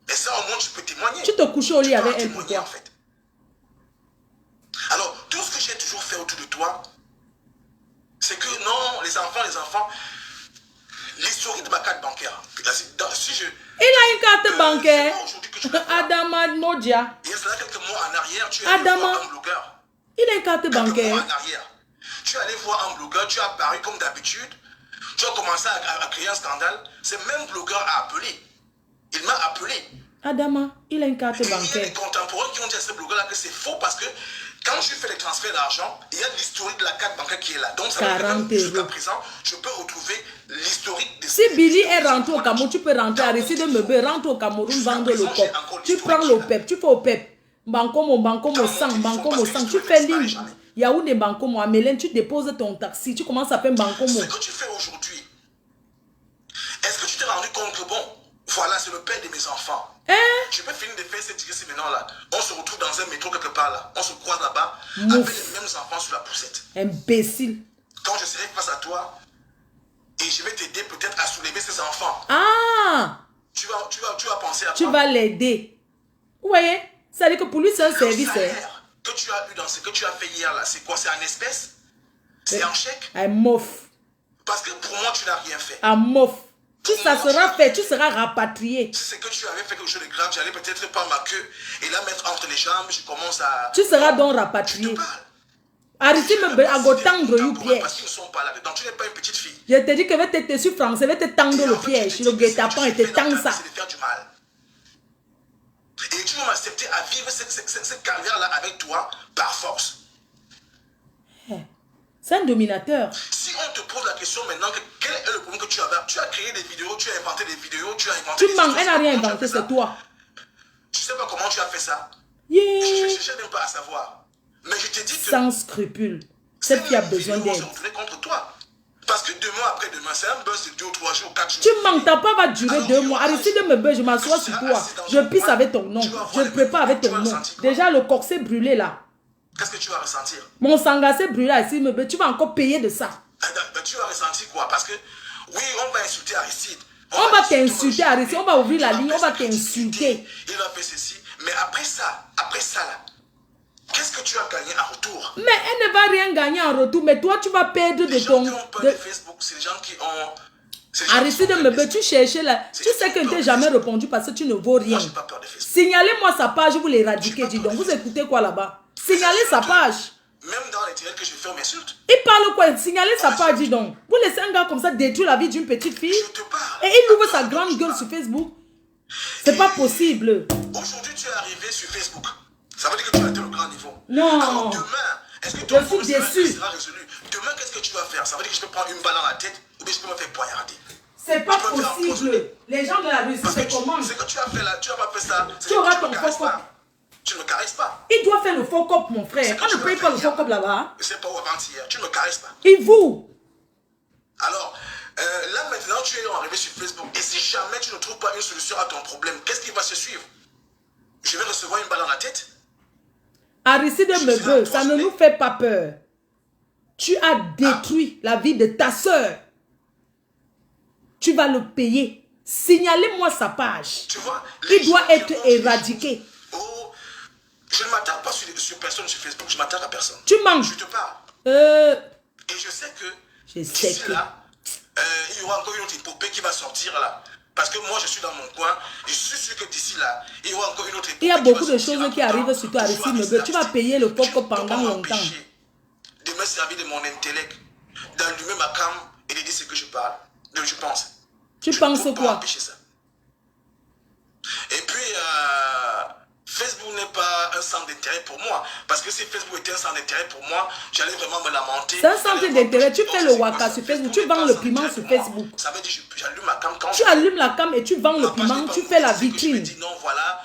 Speaker 3: Et ça, au moins, je peux témoigner.
Speaker 1: Tu te couchais au lit avec elle, pourquoi?
Speaker 3: En fait. Alors, tout ce que j'ai toujours fait autour de toi, c'est que non, les enfants, l'historique de ma carte bancaire. Si je,
Speaker 1: il a une carte bancaire.
Speaker 3: Adama
Speaker 1: Nodia.
Speaker 3: Il y a quelques mois en arrière, tu es allé voir un blogueur.
Speaker 1: Il a une carte bancaire.
Speaker 3: En arrière, tu es allé voir un blogueur, tu as apparu comme d'habitude. Tu as commencé à créer un scandale. Ce même blogueur a appelé. Il m'a appelé.
Speaker 1: Adama, il a une carte bancaire.
Speaker 3: Il y a des contemporains qui ont dit à ce blogueur-là que c'est faux parce que quand tu fais les transferts d'argent, il y a l'historique de la carte bancaire qui est là. Donc, ça veut dire que jusqu'à présent, je peux retrouver l'historique de...
Speaker 1: Si Billy est rentré au Cameroun, tu peux rentrer à Récit de Meubé, rentre au Cameroun, vendre le PEP. Tu prends le PEP, tu fais au PEP. Bancomo, sang, tu fais ligne. Yaoundé, Bancomo, à Mélène, tu déposes ton taxi, tu commences à faire Bancomo.
Speaker 3: Ce que tu fais aujourd'hui, est-ce que tu t'es rendu compte que bon, voilà, c'est le père de mes enfants. Je peux finir de faire cette tickets maintenant là. On se retrouve dans un métro quelque part là. On se croise là-bas avec les mêmes enfants sur la poussette.
Speaker 1: Imbécile.
Speaker 3: Quand je serai face à toi et je vais t'aider peut-être à soulever ces enfants.
Speaker 1: Ah!
Speaker 3: Tu vas penser à
Speaker 1: tu
Speaker 3: quoi?
Speaker 1: Vas l'aider. Vous voyez? Ça veut dire que pour lui c'est un service.
Speaker 3: Que tu as eu dans ce que tu as fait hier là, c'est quoi? C'est en espèces? C'est en chèque?
Speaker 1: Un mof.
Speaker 3: Parce que pour moi tu n'as rien fait.
Speaker 1: Un mof. Si ça sera fait, tu seras rapatrié.
Speaker 3: Si c'est que tu avais fait quelque chose de grave, j'allais peut-être prendre ma queue et la mettre entre les jambes, je commence à...
Speaker 1: Tu seras donc rapatrié. Arrêtez me à go tendre le piège.
Speaker 3: Parce qu'ils ne sont pas là. Donc tu n'es pas une petite fille.
Speaker 1: Je te dis que je vais te sur France, je vais te tendre le piège. Le guet-apens et te tendre ça.
Speaker 3: C'est de faire du mal. Et tu vas m'accepter à vivre cette carrière-là avec toi par force.
Speaker 1: C'est un dominateur.
Speaker 3: Si on te pose la question maintenant, quel est le problème que tu avais? Tu as créé des vidéos, tu as inventé des vidéos, tu as inventé
Speaker 1: des choses. Elle n'a rien inventé, c'est toi.
Speaker 3: Tu sais pas comment tu as fait ça?
Speaker 1: Yeah.
Speaker 3: Je cherche même pas à savoir. Mais je te dis que...
Speaker 1: Sans scrupule. Celle qui a besoin d'aide.
Speaker 3: Contre toi. Parce que 2 mois après demain, c'est un buzz de 2 ou 3 jours, 4 jours.
Speaker 1: Tu mens, ta part va durer 2 mois. Arrêtez de me buzz, je m'assois sur toi. Je pisse avec ton nom. Je prépare avec ton nom. Déjà, le corset brûlé là.
Speaker 3: Qu'est-ce que tu vas ressentir?
Speaker 1: Mon sangassé brûlé ici, tu vas encore payer de ça.
Speaker 3: Tu vas ressentir quoi? Parce que, oui, on va insulter Aristide.
Speaker 1: On va t'insulter Aristide, on va ouvrir la ligne, on va t'insulter.
Speaker 3: Il va faire ceci. Mais après ça là, qu'est-ce que tu as gagné en retour?
Speaker 1: Mais elle ne va rien gagner en retour, mais toi tu vas perdre de ton...
Speaker 3: Les gens qui ont peur de Facebook, c'est les gens qui ont...
Speaker 1: Arrêtez de me bête, tu cherchais là. Tu sais que je t'ai jamais répondu parce que tu ne vaux rien. Signalez-moi sa page, vous l'éradiquez, dis donc. Vous écoutez quoi là-bas? Signalez sa page.
Speaker 3: Même dans les directs que je fais, on m'insulte.
Speaker 1: Il parle quoi? Signalez sa page, dis donc. Vous laissez un gars comme ça détruire la vie d'une petite fille?
Speaker 3: Je te parle.
Speaker 1: Et il ouvre sa grande gueule sur Facebook. C'est pas possible.
Speaker 3: Aujourd'hui, tu es arrivé sur Facebook. Ça veut dire que tu as atteint le grand niveau.
Speaker 1: Non.
Speaker 3: Alors demain, est-ce que ton problème sera résolu? Demain, qu'est-ce que tu vas faire? Ça veut dire que je peux prendre une balle dans la tête ou bien je peux me faire poignarder.
Speaker 1: C'est pas possible. Les gens de la Russie, c'est comment?
Speaker 3: Ce que tu as fait là, tu n'as pas fait ça.
Speaker 1: Tu auras ton faux cop.
Speaker 3: Tu ne me caresses pas.
Speaker 1: Il doit faire le faux cop, mon frère. On ne paye pas le faux cop là-bas.
Speaker 3: Je ne sais pas où avant-hier. Tu ne me caresses pas.
Speaker 1: Et vous?
Speaker 3: Alors, là maintenant, tu es arrivé sur Facebook. Et si jamais tu ne trouves pas une solution à ton problème, qu'est-ce qui va se suivre? Je vais recevoir une balle dans la tête?
Speaker 1: Aristide Meubeu, ça ne nous fait pas peur. Tu as détruit la vie de ta soeur. Tu vas le payer. Signalez-moi sa page.
Speaker 3: Tu vois,
Speaker 1: il doit être éradiqué.
Speaker 3: Oh, je ne m'attaque pas sur personne sur Facebook. Je m'attaque à personne.
Speaker 1: Tu mens.
Speaker 3: Je te parle.
Speaker 1: Et
Speaker 3: je sais que
Speaker 1: je sais
Speaker 3: d'ici là, il y aura encore une autre épopée qui va sortir là. Parce que moi, je suis dans mon coin. Je suis sûr que d'ici là, il y aura encore une autre épopée.
Speaker 1: Il y a beaucoup de choses qui arrivent sur toi, Aristide. Tu vas payer le coco pendant longtemps.
Speaker 3: De me servir de mon intellect, d'allumer ma cam et de dire ce que je parle, je pense.
Speaker 1: Tu penses quoi?
Speaker 3: Ça. Et puis, Facebook n'est pas un centre d'intérêt pour moi. Parce que si Facebook était un centre d'intérêt pour moi, j'allais vraiment me lamenter.
Speaker 1: C'est un centre d'intérêt. Tu fais le waka sur Facebook. Tu vends le piment sur Facebook.
Speaker 3: Ça veut dire que j'allume ma cam quand
Speaker 1: tu allumes la cam et tu vends le piment. Tu fais la vitrine.
Speaker 3: Je me dis non, voilà,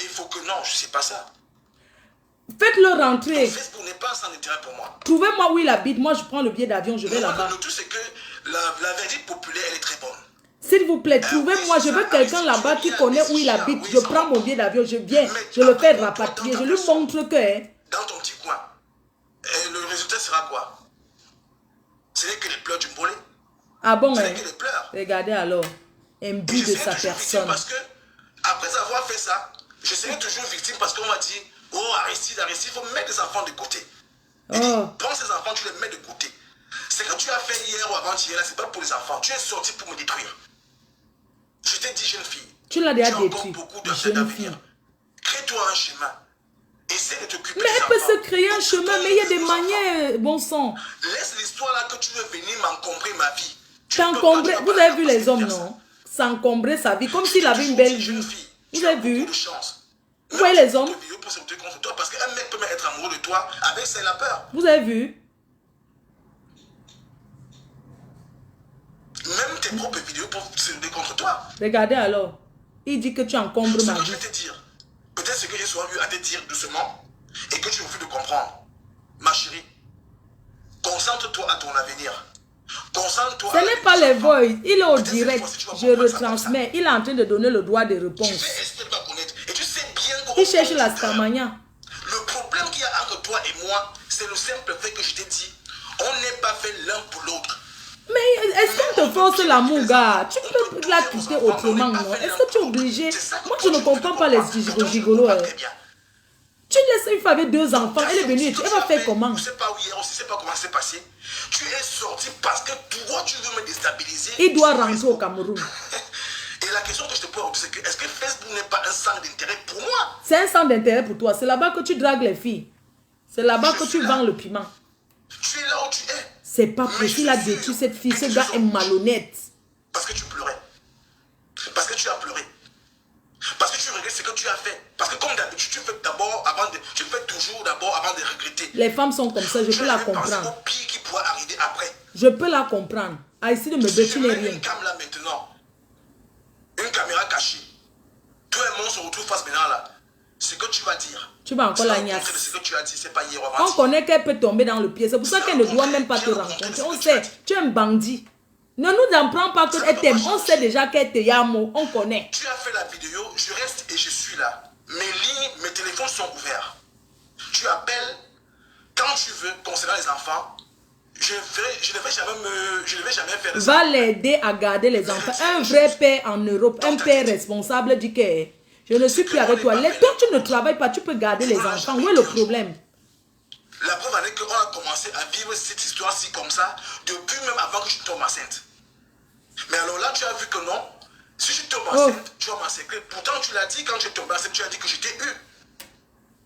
Speaker 3: il faut que non, je ne sais pas ça.
Speaker 1: Faites-le rentrer.
Speaker 3: Donc, Facebook n'est pas un centre d'intérêt pour moi.
Speaker 1: Trouvez-moi où il habite. Moi, je prends le billet d'avion. Je vais là-bas.
Speaker 3: Le tout, c'est que la verdict populaire, elle est très bonne.
Speaker 1: S'il vous plaît, trouvez-moi, je veux quelqu'un là-bas qui connaît où il habite. Je prends mon billet d'avion, je viens, je le fais rapatrier. Je lui montre que...
Speaker 3: Dans ton petit coin, le résultat sera quoi? Ce n'est que les pleurs du mbolé.
Speaker 1: Ah bon,
Speaker 3: ce n'est que les pleurs.
Speaker 1: Regardez alors, imbu de sa personne.
Speaker 3: Parce que, après avoir fait ça, je serai toujours victime parce qu'on m'a dit, oh Aristide, il faut mettre les enfants de côté. Il dit, prends ces enfants, tu les mets de côté. Ce que tu as fait hier ou avant-hier, là, c'est pas pour les enfants. Tu es sorti pour me détruire. Je t'ai dit, jeune fille.
Speaker 1: Tu l'as déjà détruit.
Speaker 3: Tu as encore beaucoup de choses à venir. Crée-toi un chemin. Essaie de t'occuper.
Speaker 1: Mais elle peut se créer un chemin, mais il y a des manières, bon sang.
Speaker 3: Laisse l'histoire là que tu veux venir m'encombrer ma vie.
Speaker 1: T'encombrer, vous avez vu les hommes, non? S'encombrer sa vie, comme s'il avait une belle vie. Vous avez vu? Vous voyez les hommes?
Speaker 3: Parce qu'un mec peut même être amoureux de toi avec c'est la peur.
Speaker 1: Vous avez vu?
Speaker 3: Même tes propres vidéos peuvent se lever contre toi.
Speaker 1: Regardez alors. Il dit que tu encombres ma vie.
Speaker 3: Je vais te dire. Peut-être ce que j'ai souvent eu à te dire doucement et que tu refuses de comprendre. Ma chérie, concentre-toi à ton avenir. Concentre-toi.
Speaker 1: Ce n'est pas les voix. Il est au direct. Je retransmets. Il est en train de donner le droit de réponse.
Speaker 3: Et tu sais bien
Speaker 1: il cherche la stamania.
Speaker 3: Le problème qu'il y a entre toi et moi, c'est le simple fait que je t'ai dit, on n'est pas fait l'un pour l'autre.
Speaker 1: Mais est-ce qu'on te force l'amour, gars? Tu peux la quitter autrement, non? Est-ce que tu es obligé? Moi, je ne comprends pas les gigolos. Tu laisses une femme avec 2 enfants, elle est venue et elle va faire comment?
Speaker 3: Je ne sais pas où hier, je ne sais pas comment c'est passé. Tu es sorti parce que toi, tu veux me déstabiliser.
Speaker 1: Il doit rentrer au Cameroun.
Speaker 3: Et la question que je te pose, c'est que est-ce que Facebook n'est pas un centre d'intérêt pour moi?
Speaker 1: C'est un centre d'intérêt pour toi. C'est là-bas que tu dragues les filles. C'est là-bas que tu vends le piment.
Speaker 3: Tu es là où tu es.
Speaker 1: C'est pas possible, il a détruit cette fille. Ce gars est malhonnête.
Speaker 3: Parce que tu pleurais. Parce que tu as pleuré. Parce que tu regrettes ce que tu as fait. Parce que comme d'habitude, tu fais d'abord avant de... Tu fais toujours d'abord avant de regretter.
Speaker 1: Les femmes sont comme ça, je peux la comprendre.
Speaker 3: Au pire qui pourra arriver après.
Speaker 1: Je peux la comprendre. Ici, de me tu n'es rien.
Speaker 3: Une cam là maintenant. Une caméra cachée. Toi et moi, on se retrouve face maintenant là. Ce que tu vas dire.
Speaker 1: Tu vas encore la niasse.
Speaker 3: Ce que tu as dit, c'est pas hier
Speaker 1: on connaît qu'elle peut tomber dans le pied. C'est pour ça qu'elle ne doit même pas te rencontrer. On sait, tu es un bandit. Ne nous apprends pas qu'elle t'aime. On sait déjà qu'elle te yamo. On connaît.
Speaker 3: Tu as fait la vidéo, je reste et je suis là. Mes lignes, mes téléphones sont ouverts. Tu appelles quand tu veux concernant les enfants. Je ne vais jamais faire de ça.
Speaker 1: Va l'aider à garder les enfants. Un vrai père en Europe, un père responsable dit que je ne suis plus avec toi. Toi, tu ne travailles pas, tu peux garder les enfants. Où est le problème?
Speaker 3: La preuve en est qu'on a commencé à vivre cette histoire-ci comme ça depuis même avant que je tombe enceinte. Mais alors là, tu as vu que non. Si je tombe enceinte, tu vas massacrer. Pourtant, tu l'as dit quand je tombe enceinte, tu as dit que je t'ai eu.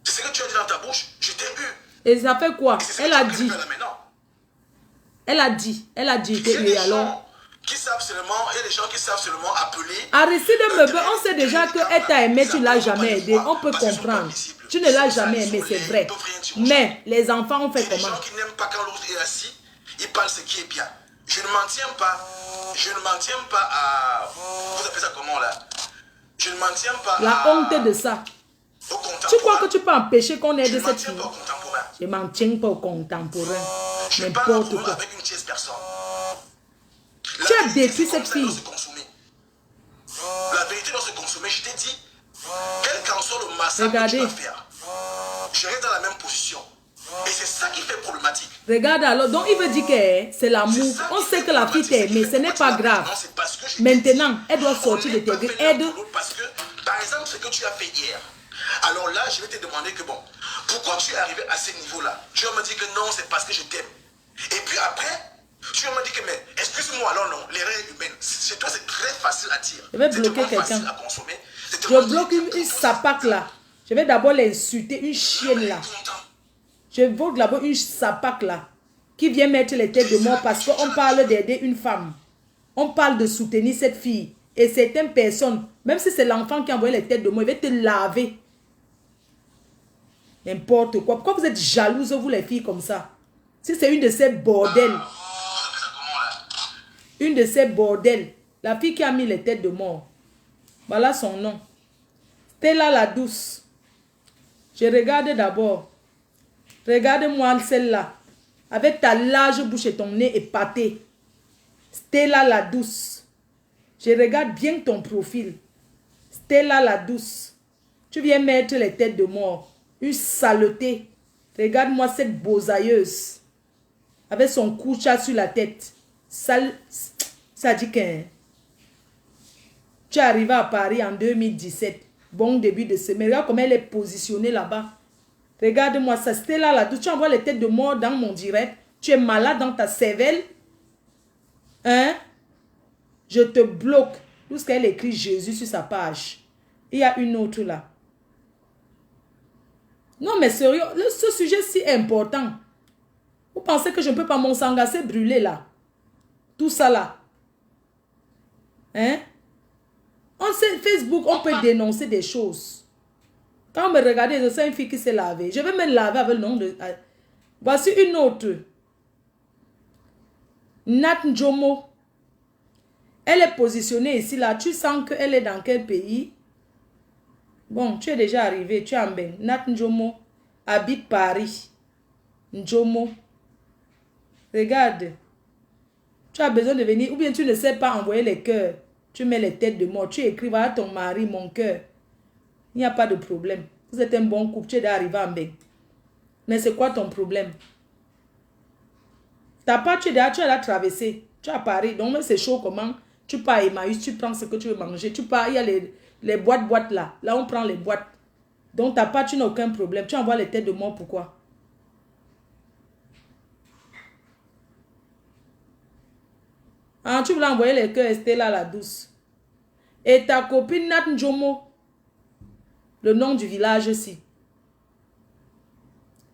Speaker 3: C'est ce que tu as dit dans ta bouche. Je t'ai eu.
Speaker 1: Et ça fait quoi? Elle a dit. Elle a dit. Et alors?
Speaker 3: Qui savent seulement, il y a des gens qui savent seulement appeler.
Speaker 1: Aristide Mebe, on sait déjà qu'elle t'a aimé, tu ne l'as jamais aidé. On peut comprendre. Tu ne l'as jamais aimé, c'est vrai. Mais les enfants ont fait comment?
Speaker 3: Les gens qui n'aiment pas quand l'autre est assis, ils parlent ce qui est bien. Je ne m'en tiens pas. Je ne m'en tiens pas à... Vous appelez ça comment là? Je ne m'en tiens pas
Speaker 1: la honte de ça. Tu crois que tu peux empêcher qu'on aide cette fille? Je ne m'en tiens pas au contemporain. N'importe quoi.
Speaker 3: Avec une tierce personne.
Speaker 1: Tu as détruit cette fille.
Speaker 3: La vérité doit se consommer. Je t'ai dit, quel qu'en soit le massacre que tu vas faire, je reste dans la même position. Et c'est ça qui fait problématique.
Speaker 1: Regarde alors, donc il veut dire que c'est l'amour. On sait que la fille t'aime, mais ce n'est pas grave. Maintenant, elle doit sortir de tes griffes. Aide.
Speaker 3: Parce que, par exemple, ce que tu as fait hier, alors là, je vais te demander que bon, pourquoi tu es arrivé à ce niveau-là? Tu vas me dire que non, c'est parce que je t'aime. Et puis après, Tu m'as dit que, mais excuse-moi, alors non, l'erreur est humaine. Chez toi, c'est très facile à dire.
Speaker 1: Je vais bloquer quelqu'un. Je bloque une sapac là. Je vais d'abord l'insulter, une chienne là. Je bloque d'abord une sapac là. Qui vient mettre les têtes de mort parce qu'on parle d'aider une femme. On parle de soutenir cette fille. Et certaines personnes, même si c'est l'enfant qui a envoyé les têtes de mort, il va te laver. N'importe quoi. Pourquoi vous êtes jalouses, vous les filles, comme ça? Si c'est une de ces bordels. Une de ces bordels. La fille qui a mis les têtes de mort. Voilà son nom. Stella la douce. Je regarde d'abord. Regarde-moi celle-là. Avec ta large bouche et ton nez épaté. Stella la douce. Je regarde bien ton profil. Stella la douce. Tu viens mettre les têtes de mort. Une saleté. Regarde-moi cette bosailleuse. Avec son coucha sur la tête. Ça dit que tu es arrivé à Paris en 2017. Bon début de semaine. Regarde comment elle est positionnée là-bas. Regarde-moi ça. Stella là. Tu envoies les têtes de mort dans mon direct. Tu es malade dans ta cervelle. Hein? Je te bloque. Lorsqu'elle écrit Jésus sur sa page. Il y a une autre là. Non mais sérieux. Ce sujet-ci est important. Vous pensez que je ne peux pas m'en s'engager brûler là? Tout ça là. Hein? On sait, Facebook, on peut dénoncer des choses. Quand vous me regardez, je sais une fille qui s'est lavée. Je vais me laver avec le nom de... Voici une autre. Nat Njomo. Elle est positionnée ici là. Tu sens qu'elle est dans quel pays? Bon, tu es déjà arrivé. Tu es en bain. Nat Njomo habite Paris. Njomo. Regarde. Tu as besoin de venir. Ou bien tu ne sais pas envoyer les cœurs. Tu mets les têtes de mort. Tu écris, voilà ton mari, mon cœur. Il n'y a pas de problème. Vous êtes un bon couple. Tu es déjà arrivé en bain. Mais c'est quoi ton problème? T'as pas, tu as déjà traversé. Tu es à Paris. Donc c'est chaud comment? Tu pars à Emmaüs, tu prends ce que tu veux manger. Tu pars, il y a les boîtes là. Là, on prend les boîtes. Donc t'as pas, tu n'as aucun problème. Tu envoies les têtes de mort, pourquoi? Ah, tu voulais envoyer les cœurs Stella la douce. Et ta copine Nat Njomo. Le nom du village ici.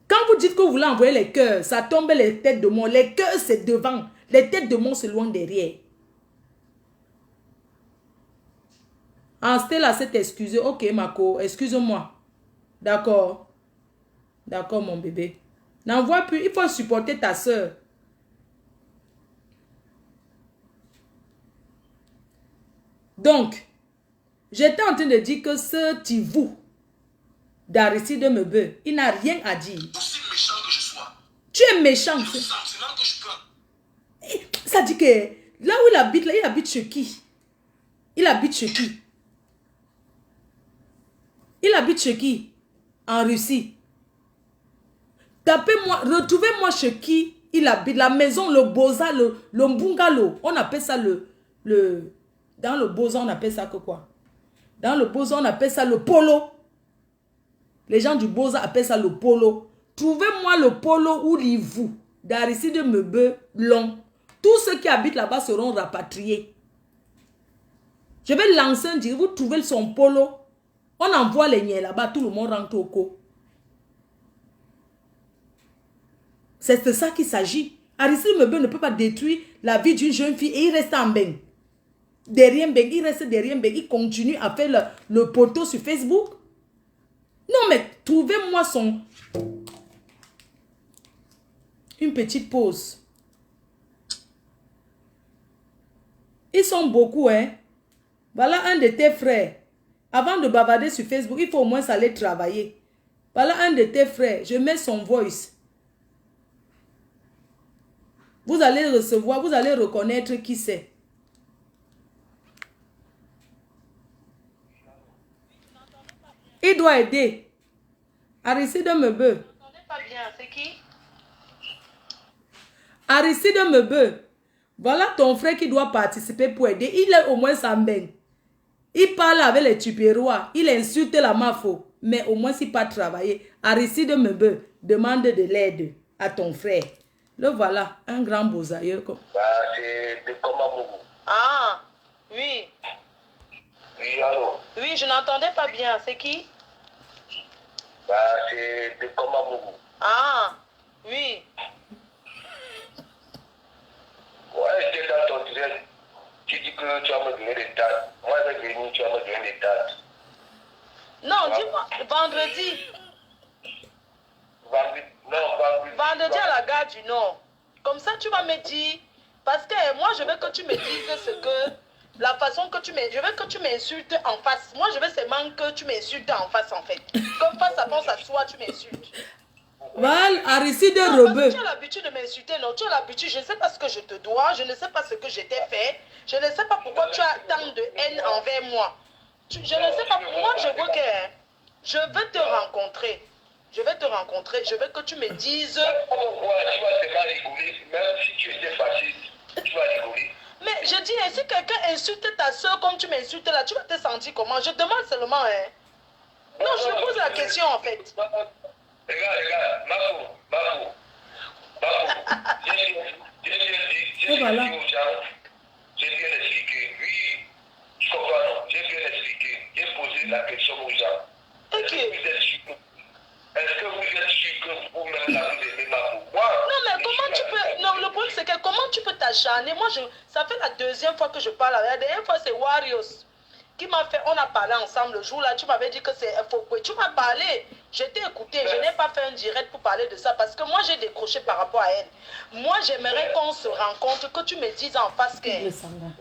Speaker 1: Quand vous dites que vous voulez envoyer les cœurs, ça tombe les têtes de mort. Les cœurs, c'est devant. Les têtes de mort, c'est loin derrière. Ah, Stella s'est excusée. Ok, Mako, excuse-moi. D'accord. D'accord, mon bébé. N'envoie plus. Il faut supporter ta soeur. Donc, j'étais en train de dire que ce Tivou d'Aristide Mebe, il n'a rien à dire.
Speaker 3: Aussi méchant que je sois.
Speaker 1: Tu es méchant.
Speaker 3: Le sentiment que je peux.
Speaker 1: Ça dit que là où il habite, là, il habite chez qui? Il habite chez qui? Il habite chez qui? En Russie. Tapez-moi, retrouvez-moi chez qui il habite. La maison, le boza, le bungalow. On appelle ça dans le boza, on appelle ça que quoi? Dans le boza, on appelle ça le polo. Les gens du boza appellent ça le polo. Trouvez-moi le polo ou l'ivou d'Aristide Mebe long. Tous ceux qui habitent là-bas seront rapatriés. Je vais lancer un dire, vous trouvez son polo. On envoie les niais là-bas, tout le monde rentre au co. C'est de ça qu'il s'agit. Aristide Mebe ne peut pas détruire la vie d'une jeune fille et il reste en bain. Derrière bain, il reste derrière bain. Il continue à faire le poteau sur Facebook. Non mais trouvez-moi son... Une petite pause. Ils sont beaucoup, hein. Voilà un de tes frères. Avant de bavarder sur Facebook, il faut au moins aller travailler. Voilà un de tes frères. Je mets son voice. Vous allez recevoir, vous allez reconnaître qui c'est. Il doit aider. Aristide Mebe.
Speaker 2: Je n'entendais pas bien, c'est qui?
Speaker 1: Aristide Mebe. Voilà ton frère qui doit participer pour aider. Il est au moins Sambeng. Il parle avec les tupérois. Il insulte la mafo. Mais au moins, il pas travailler. Aristide Mebe demande de l'aide à ton frère. Le voilà, un grand beau-aïeux.
Speaker 3: Bah, c'est de Komamougou.
Speaker 2: Ah, oui.
Speaker 3: Oui, allô?
Speaker 2: Oui, je n'entendais pas bien. C'est qui?
Speaker 3: Bah, c'est de Komamougou.
Speaker 2: Ah, oui.
Speaker 3: Ouais, j'étais dans ton direct. Tu dis que tu vas me donner des dates. Moi, je vais venir, tu vas me donner des dates.
Speaker 2: Non, dis-moi, vendredi. Vendredi à la gare du Nord. Comme ça, tu vas me dire. Parce que moi, je veux que tu me dises ce que. La façon que tu me. Je veux que tu m'insultes en face. Moi, je veux seulement que tu m'insultes en face, en fait. Comme face à soi, tu m'insultes.
Speaker 1: Voilà, Aristide
Speaker 2: Non, parce que
Speaker 1: Rebeu.
Speaker 2: tu as l'habitude de m'insulter. Non, tu as l'habitude. Je ne sais pas ce que je te dois. Je ne sais pas ce que je t'ai fait. Je ne sais pas pourquoi tu as tant de haine envers moi. Je ne sais pas. Moi, je veux que. Je veux te rencontrer. Je vais te rencontrer. Je veux que tu me dises.
Speaker 3: Tu vas tellement rigoler. Même si tu étais facile, tu vas rigoler.
Speaker 2: Mais je dis, si quelqu'un insulte ta soeur comme tu m'insultes là, tu vas te sentir comment? Je demande seulement, hein. Non, je me pose la question en fait.
Speaker 3: Regarde, Mafo. J'ai
Speaker 1: voilà.
Speaker 3: dit aux gens, j'ai bien expliqué. Oui, je comprends, non. J'ai bien expliqué. J'ai posé la question aux gens.
Speaker 2: Ok.
Speaker 3: Est-ce que vous êtes sûr que vous-même là, vous aimez Mafo?
Speaker 2: Non, mais comment tu peux. Non, le problème c'est que comment tu peux t'acharner? Moi, ça fait la deuxième fois que je parle. La dernière fois, c'est Warriors qui m'a fait. On a parlé ensemble le jour là. Tu m'avais dit que c'est Fokwe. Tu m'as parlé. Je t'ai écouté. Je n'ai pas fait un direct pour parler de ça parce que moi, j'ai décroché par rapport à elle. Moi, j'aimerais qu'on se rencontre, que tu me dises en face que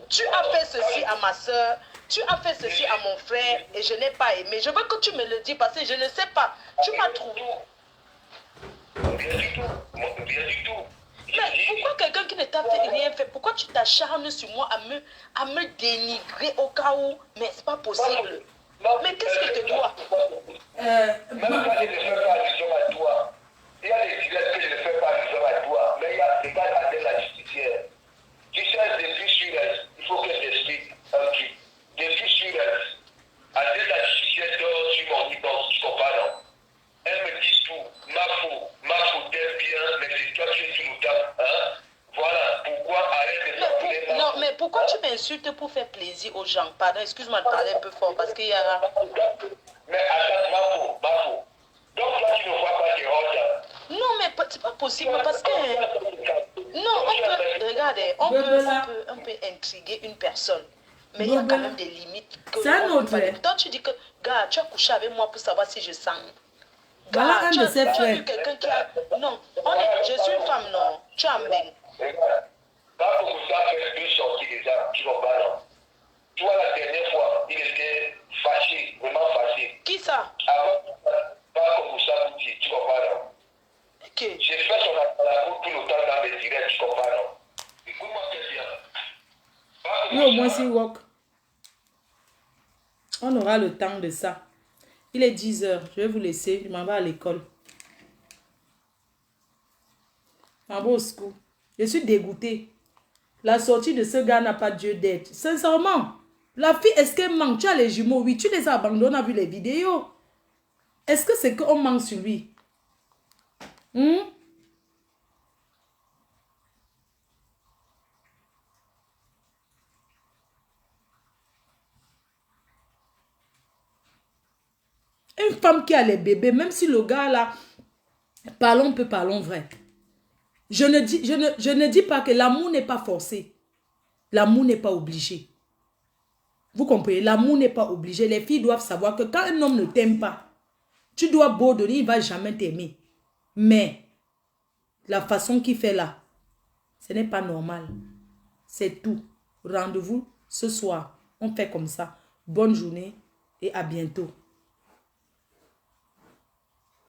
Speaker 2: tu as fait ceci à ma soeur. Tu as fait ceci à mon frère et je n'ai pas aimé. Je veux que tu me le dises parce que je ne sais pas. Tu m'as trouvé.
Speaker 3: Rien du tout.
Speaker 2: Mais pourquoi quelqu'un qui ne t'a fait rien fait, pourquoi tu t'acharnes sur moi à me dénigrer au cas où? Mais c'est pas possible. Mais qu'est-ce que tu dois?
Speaker 3: Même quand je ne fais pas allusion à toi, il y a des directs que je ne fais pas allusion à toi, mais il y a des gars à la justicière. Tu sais, depuis sur elle, il faut que je t'explique un truc. Depuis sur elle, à la justicière dort sur mon divorce, tu comprends, non? Elle me dit tout, ma faute t'aime bien, mais c'est toi qui es tout le temps, hein? Voilà, pourquoi arrête de t'appeler ma
Speaker 2: Non,
Speaker 3: faute?
Speaker 2: mais pourquoi tu m'insultes pour faire plaisir aux gens? Pardon, excuse-moi de parler un peu fort parce qu'il y a...
Speaker 3: Mais attends, ma faute. Donc là, tu ne vois pas tes hontes.
Speaker 2: Non, mais c'est pas possible parce que... Non, regardez, on peut intriguer une personne. Mais il y a quand même des limites.
Speaker 1: C'est un autre.
Speaker 2: Toi, tu dis que, gars, tu as couché avec moi pour savoir si je sens.
Speaker 1: Voilà un de ses
Speaker 2: Tu as
Speaker 1: frères.
Speaker 2: vu quelqu'un qui a... Non, je suis une femme, non. Tu as un mec.
Speaker 3: Pas comme ça, fait 2 sorties déjà, tu vois pas, non? Tu vois, la dernière fois, il était fâché, vraiment fâché.
Speaker 2: Qui ça?
Speaker 3: Avant, pas comme ça, tu vois pas, non?
Speaker 2: Ok.
Speaker 3: J'ai fait son appareil tout le temps dans les directs, tu comprends, non? Écoute-moi très bien.
Speaker 1: Lui au moins s'il walk. On aura le temps de ça. Il est 10 heures. Je vais vous laisser. Je m'en vais à l'école. En beau secours. Je suis dégoûtée. La sortie de ce gars n'a pas Dieu d'aide. Sincèrement. La fille, est-ce qu'elle manque? Tu as les jumeaux? Oui, tu les as abandonnés. On a vu les vidéos. Est-ce que c'est qu'on manque sur lui? Une femme qui a les bébés, même si le gars là, parlons vrai. Je ne dis pas que l'amour n'est pas forcé. L'amour n'est pas obligé. Vous comprenez? L'amour n'est pas obligé. Les filles doivent savoir que quand un homme ne t'aime pas, tu dois beau donner, il ne va jamais t'aimer. Mais la façon qu'il fait là, ce n'est pas normal. C'est tout. Rendez-vous ce soir. On fait comme ça. Bonne journée et à bientôt.